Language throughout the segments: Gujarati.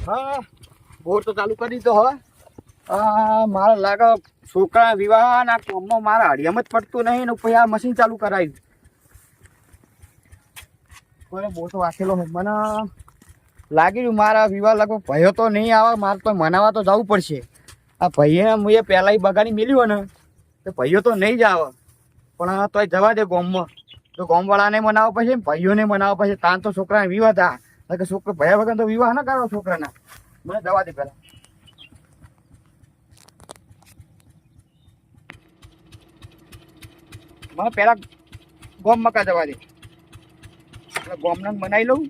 હા બોર તો ચાલુ કરી દીધો હવે. મારે લાગે છોકરા વિવાહ ના કોમમાં મારા હડિયામાં જ પડતું નહીં ને પછી આ મશીન ચાલુ કરાવ્યું. કોઈ બોર તો વાંચેલો મને લાગી રહ્યું મારા વિવાહ લગભગ ભયો તો નહીં આવે. મારે તો મનાવવા તો જવું પડશે. આ ભાઈને હું પહેલાં બગાડી મેલ્યું ને તો ભાઈઓ તો નહીં જ આવે. પણ તોય જવા દે ગામમાં. તો ગામવાળાને મનાવવા પછી ભાઈઓને મનાવવા પછી તાન તો છોકરાને વિવાહ થા કે છોકરો ભયા વગર તો વિવાહ ના કરો છોકરાના. મને જવા દે પહેલાં. મને પહેલાં ગોમ મકા જવા દે. એટલે ગોમને બનાવી લઉં.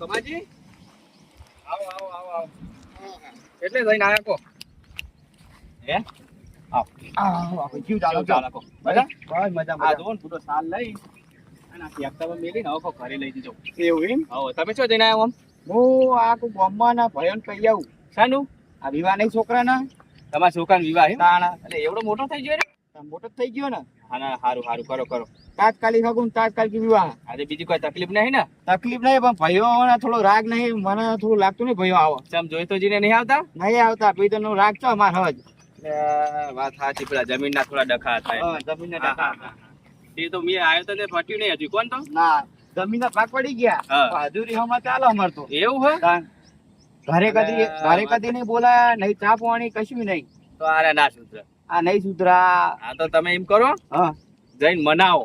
કમાજી આવો આવો આવો આવો. એટલે જઈને આયા કો હે આવો આવો જીવ ચાલો કો મજા બસ મજા આ જોન પૂરો સાલ લઈ અને આ ફેક્ટરમાં મેલી ને હવે ઘરે લઈ દીધો. એવું એમ? હા. તમે શું જઈને આવ્યા? હું આ કો ગામમાં ના ભયન કહી આવું. શાનું? આ વિવાહ નહીં છોકરાના. તમારા છોકરાનો વિવાહ હે? તાણા એટલે એવડો મોટો થઈ ગયો ને? મોટો જ થઈ ગયો ને. હા સારું સારું કરો કરો. તાત્કાલિક હગું તાત્કાલિક વિવાહ. આજે બીજી કોઈ તકલીફ નહીં ને? તકલીફ નહીં પણ ભાઈઓ થોડો રાગ નહીં. મને થોડું લાગતું નહીં ભાઈઓ આવો. ચમ જોઈ તો જીને નહીં આવતા? નહીં આવતા. ભાઈ તને રાગ છો અમાર હજ. વાત સાચી. પેલા જમીન ના થોડા ડખા થાય. જમીન ના ડખા. એ તો મેં આવ્યો તો પટ્યું નહીં હજુ. કોણ તો? ના જમીન ના ભાગ પડી ગયા. હજુરી હમણાં ચાલો અમાર તો. એવું હે? ઘરે કદી નહીં બોલાયા નહીં. ચા પાણી કશું નહીં. તો આરે ના સુધરા. આ નહીં સુધરા. હા તો તમે એમ કરો. હા જઈને મનાવો.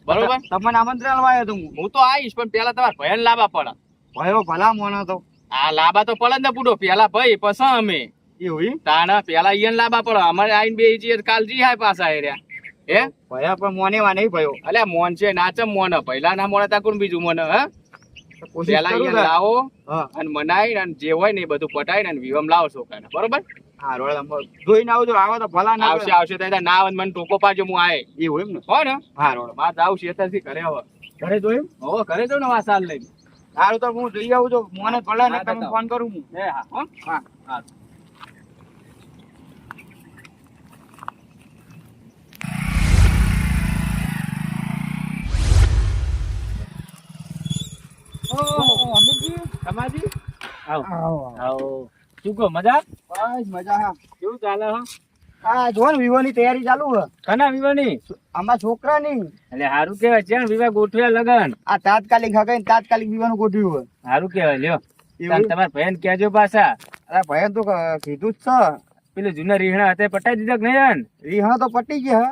બરોબર. તમને આમંત્રણ આવ્યો તો હું તો આવીશ પણ પેલા તમારે ભયન લાવવા પડે. ભયો ભલા મોનો તો આ લાવવા તો પડે ને પૂડો. પેલા ભાઈ પછી અમે એવું તાણા પેલા ઈયન લાવવા પડે. અમારે આઈને બે જઈએ કાલ જી હાય પાછા એ રહ્યા હે ભયા પણ મોનેવા નહીં ભયો. અલ્યા મોન છે નાચમ મોન. પહેલા ના મોને તા કોણ બીજું મોને હે પેલા ઈયન લાવો અને મનાઈ અને જે હોય ને એ બધું પટાઈ ને વિવમ લાવો છોકરાને. બરોબર. હા રોડ જોઈને આવજો. આવો તો ભલા ના આવશે આવશે તો ના આવે મને ટોકો પાજો. હું આય એવું એમ ને હો ને. હા રોડ વાત આવશે અત્યારથી ઘરે હવે ઘરે જોયું. હો ઘરે જો ને આ સાલ લઈને. સારું તો હું જઈ આવું છું. મને ભલા ને તમે ફોન કરું હું. હા હા હા. કમાજી આવો આવો. શું કહો મજા? બસ મજા. હા કેવું ચાલે? હા જો ને વિવાહ ની તૈયારી ચાલુ છે. કના વિવાહ ની? આમાં છોકરા ની. એટલે સારું કેવાય છે વિવાહ ગોઠવ્યા લગન. આ તાત્કાલિક હગાઈ તાત્કાલિક વિવાહ નું ગોઠવ્યું. સારું કેવાય. લ્યો તમારા ભયન કહેજો પાછા. અરે ભયન તો કીધું જ છે. પેલું જૂના રીહણા હતા પટાઈ દીધા કે નહીં? રીહણા તો પટી ગયા.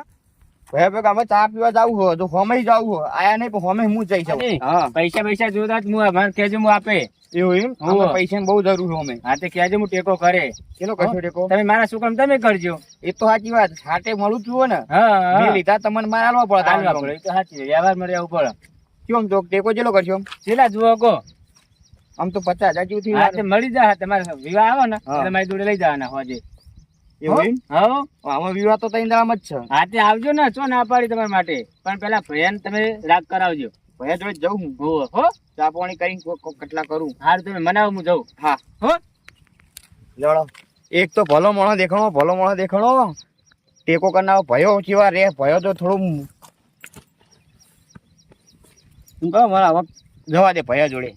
ભયા ભેગા અમે ચા પીવા જવું હોય તો હોમે જવું હોય. આયા નહીં પણ હોમે હું જઈ શકું. પૈસા પૈસા જોતા જ હું કેજો હું આપે. એવું એમ? પૈસા બહુ જરૂર છે. હા તે કેજો હું ટેકો કરે. કેનો કરશો ટેકો? તમે મારા છોકરા તમે કરજો. એ તો સાચી વાત. હાટે મળું છું ને. હા મેં લીધા તમને મારે હાલવા પડે. એ તો સાચી વ્યવહાર માં રહેવું પડે. કેમ તો ટેકો જેલો કરશો? ચેલા જુઓ કહો. આમ તો 50,000 જેવું થી મળી જાય. તમારે વિવાહ આવે ને એટલે મારી જોડે લઈ જવાના હોજે. એવું હા આમાં વિવાહ તો તઈ દામ જ છે. હા તે આવજો ને. ચો ના પાડી તમારા માટે. પણ પેલા ભયન તમે રાગ કરાવજો. ભયા જોડે જઉં હું. હો ચા પાણી કરીને કેટલા કરું. હાર તમે મનાવો હું જઉં. હા હો લડો. એક તો ભલો મોણો દેખાણો. ભલો મોણો દેખાણો. ટેકો કરનારો ભયો કેવા રે. ભયો તો થોડું હું કહું મારા હવે જવા દે ભયા જોડે.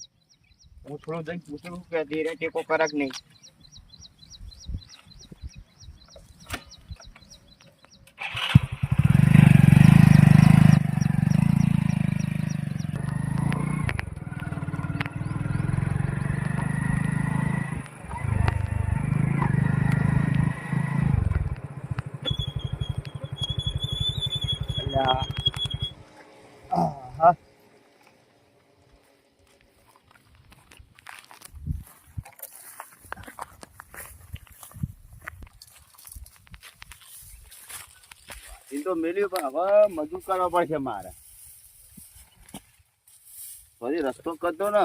હું થોડું જઈને પૂછું કે ધીરે ટેકો કરાક નહીં. હા એ તો મેલ્યું પણ હવે મજૂર કરવા પડશે મારે. પછી રસ્તો કરતો ને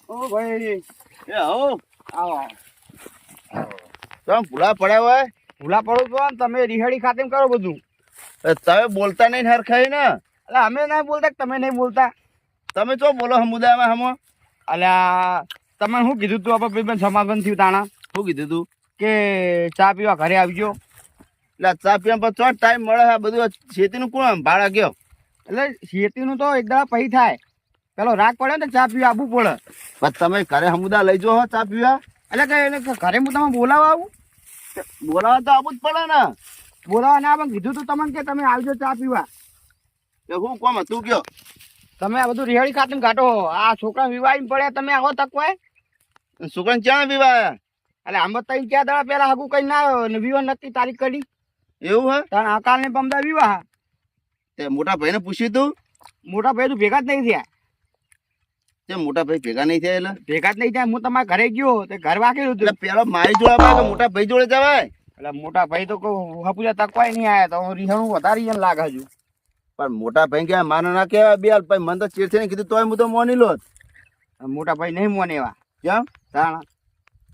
ઓ ભાઈ એ હો આવો તમે ભૂલા પડ્યા હોય ભૂલા પડો છો ને તમે રિહાડી ખાતેમ કરો બધું. તમે બોલતા નહીં હરખાઈ ને એટલે અમે ના બોલતા કે તમે નહીં બોલતા. તમે તો બોલો સમુદાયમાં હમો અલ્યા તમે શું કીધું તું આપણે ભાઈ સમાધાન થયું તાણા શું કીધું તું કે ચા પીવા ઘરે આવજો. એટલે ચા પીવા પર ચો ટાઈમ મળે આ બધું ખેતીનું કોણ ભાડા ગયો એટલે શેતીનું તો એક દાડા પહી થાય પેલો રાગ પડે ને તો ચા પીવા આવવું પડે. પણ તમે ઘરે સમુદાય લઈ જાઓ ચા પીવા એટલે ઘરે હું તમે બોલાવવા આવું બોલાવા તો આવવું જ પડે ને બોલાવવા ના પણ કીધું તું તમને કે તમે આવજો ચા પીવા. એ હું કોમ તું કયો તમે આ બધું રિહાડી ખાતર કાઢો આ છોકરા વિવાહ પડ્યા તમે આવો તક હોય છોકરાને ક્યાં પીવા એટલે આમ તઈ ક્યાં દાડા પેલા હગું કઈ ના આવ્યો ને વિવાહ નક્કી તારીખ કરી એવું હે તાણ અકાલ ને પમદા વિવાહ. તે મોટા ભાઈને પૂછ્યું તું મોટા ભાઈ તો ભેગા જ નહીં થયા. તે મોટા ભાઈ ભેગા નહીં થયા એટલે ભેગા જ નહીં થયા. હું તમારા ઘરે ગયો તે ઘર વાકેલું હતું. એટલે પેલો મારી જોડે આવે કે મોટા ભાઈ જોડે જવાય એટલે મોટા ભાઈ તો કોઈ હપુજા તકવાય નહીં આયા તો રીહણું વધારે એને લાગે હજુ. પણ મોટા ભાઈ કે માનો ના કહેવાય બે ભાઈ મને તો ચીડથી ને કીધું તોય હું તો મોની લો મોટા ભાઈ નહીં મોને એવા કેમ તાણ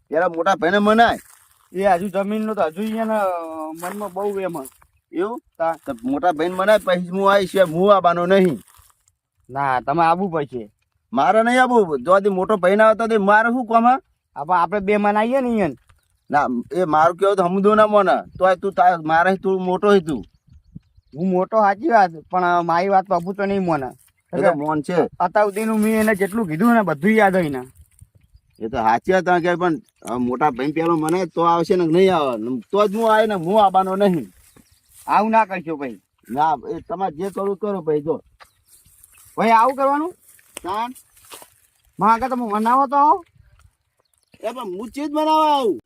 પેલા મોટા ભાઈને મનાય એ હજુ જમીન નું તો હજુ એને મનમાં બહુ એમ એવું તો મોટા ભાઈને મનાય પછી હું આવીશ હું આવવાનો નહીં. ના તમે આવવું પડશે. મારે નહીં આવું જો મોટો ભાઈ ના આવતો મારે શું કામ હા આપણે બે મનાઈએ ને અહીંયા ના એ મારું કેવું તો હમદો ના મને તો તું મારે તું મોટો હોય તું હું મોટો સાચી વાત પણ મારી વાત બાપુ તો નહીં મોને મોન છે અત્યાર સુધીનું મેં એને જેટલું કીધું ને બધું યાદ હોય ને એ તો સાચી વાત કે પણ મોટા ભાઈ પેલો મને તો આવશે ને નહીં આવે તો જ હું આવે ને હું આવવાનો નહીં. આવું ના કરશો ભાઈ. ના એ તમારે જે કરવું કરો ભાઈ જો ભાઈ આવું કરવાનું માં આગળ તમે મનાવો તો એ પણ હું ચીજ બનાવવા આવું.